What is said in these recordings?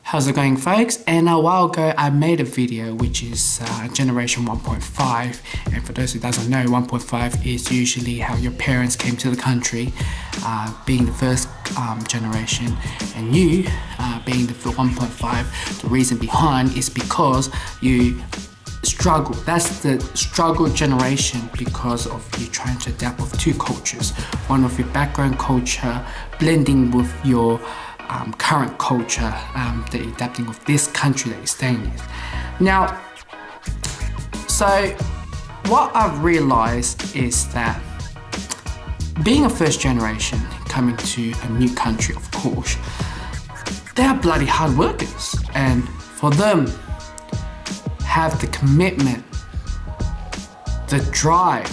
How's it going, folks? And a while ago I made a video which is generation 1.5, and for those who doesn't know, 1.5 is usually how your parents came to the country, being the first generation, and you being the 1.5. The reason behind is because you struggle. That's the struggle generation, because of you trying to adapt with two cultures. One of your background culture blending with your current culture, that you're adapting with this country that you're staying in. Now, so what I've realized is that being a first generation coming to a new country, of course, they are bloody hard workers, and for them have the commitment, the drive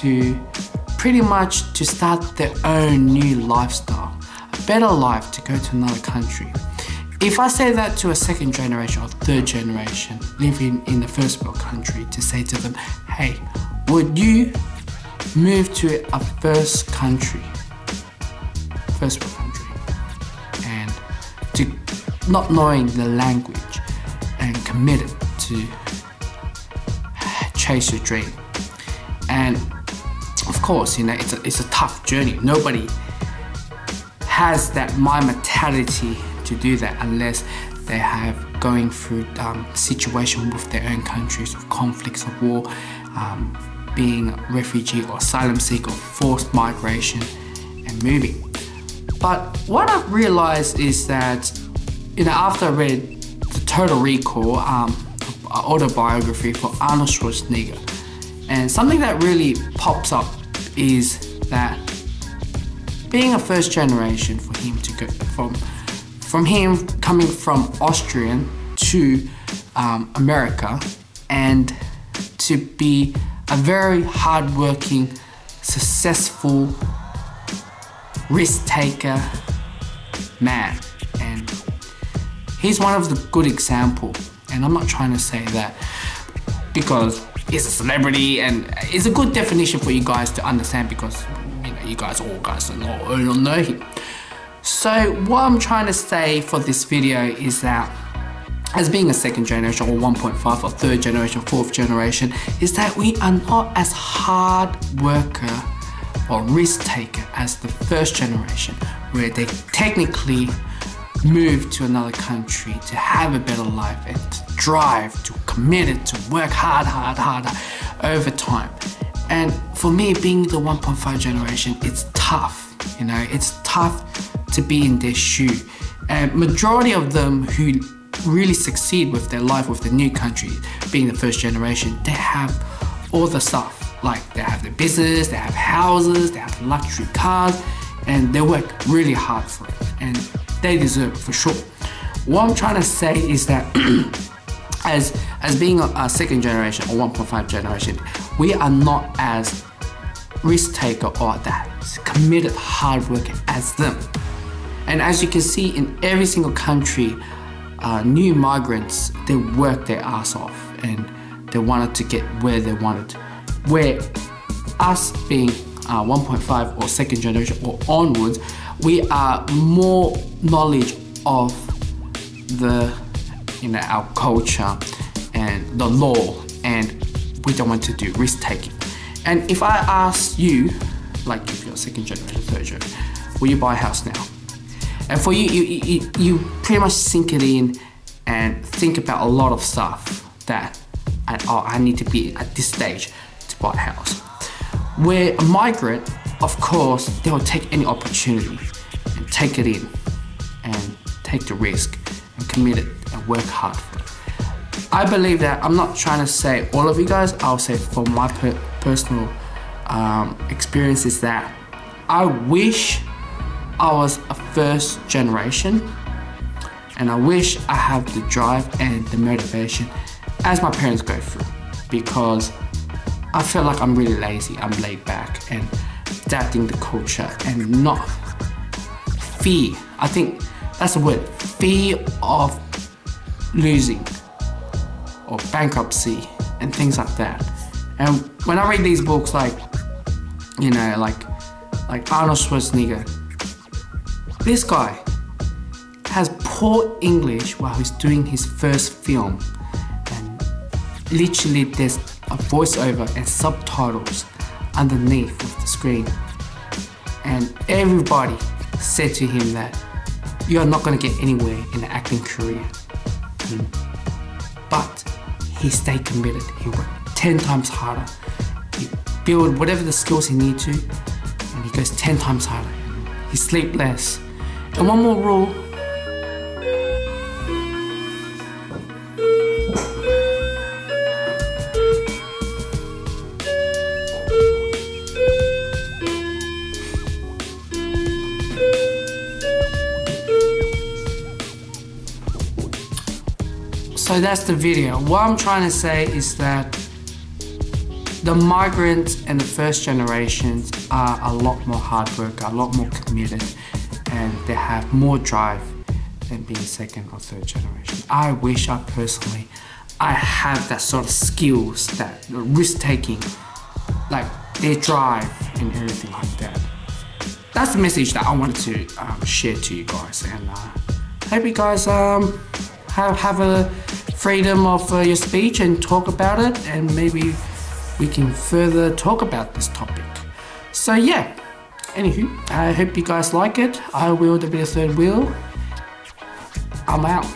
to pretty much to start their own new lifestyle, a better life, to go to another country. If I say that to a second generation or third generation living in the first world country, to say to them, hey, would you move to a first world country, and to not knowing the language and committed to chase your dream? And of course, you know, it's a tough journey. Nobody has that mind mentality to do that unless they have going through situation with their own countries, of conflicts, of war, being a refugee or asylum seeker, or forced migration and moving. But what I've realized is that, you know, after I read the Total Recall, autobiography for Arnold Schwarzenegger, and something that really pops up is that being a first generation, for him to go from him coming from Austrian to America, and to be a very hardworking, successful, risk-taker man. And he's one of the good example. And I'm not trying to say that because he's a celebrity, and it's a good definition for you guys to understand, because you know, you guys don't know him. So what I'm trying to say for this video is that, as being a second generation or 1.5 or third generation, fourth generation, is that we are not as hard worker or risk taker as the first generation, where they technically move to another country to have a better life and to drive, to commit it, to work harder over time. And for me, being the 1.5 generation, it's tough, you know, it's tough to be in their shoe. And majority of them who really succeed with their life with the new country, being the first generation, they have all the stuff. Like, they have their business, they have houses, they have luxury cars, and they work really hard for it, and they deserve it for sure. What I'm trying to say is that as being a second generation or 1.5 generation, we are not as risk taker or that committed hard worker as them. And as you can see, in every single country, new migrants, they work their ass off, and they wanted to get where they wanted. Where us being 1.5 or second generation or onwards, we are more knowledge of the, you know, our culture and the law, and we don't want to do risk taking. And if I ask you, like if you're second generation, third generation, will you buy a house now? And for you pretty much sink it in and think about a lot of stuff that I need to be at this stage to buy a house. Where a migrant, of course, they will take any opportunity and take it in and take the risk and commit it and work hard for it. I believe that, I'm not trying to say all of you guys, I'll say from my personal experience, is that I wish I was a first generation, and I wish I have the drive and the motivation as my parents go through, because I feel like I'm really lazy, I'm laid back and adapting the culture, and not fear. I think that's the word, fear of losing or bankruptcy and things like that. And when I read these books, like, you know, like Arnold Schwarzenegger, this guy has poor English while he's doing his first film, and literally there's a voiceover and subtitles underneath of the screen, and everybody said to him that you are not going to get anywhere in the acting career. But he stayed committed. He worked 10 times harder. He built whatever the skills he needed to, and he goes 10 times harder. He sleeps less. And one more rule. So that's the video. What I'm trying to say is that the migrants and the first generations are a lot more hard worker, a lot more committed, and they have more drive than being second or third generation. I wish I personally, I have that sort of skills, that risk taking, like their drive and everything like that. That's the message that I wanted to share to you guys, and hope you guys have a freedom of your speech and talk about it, and maybe we can further talk about this topic. So yeah, anywho, I hope you guys like it. I will be the third wheel. I'm out.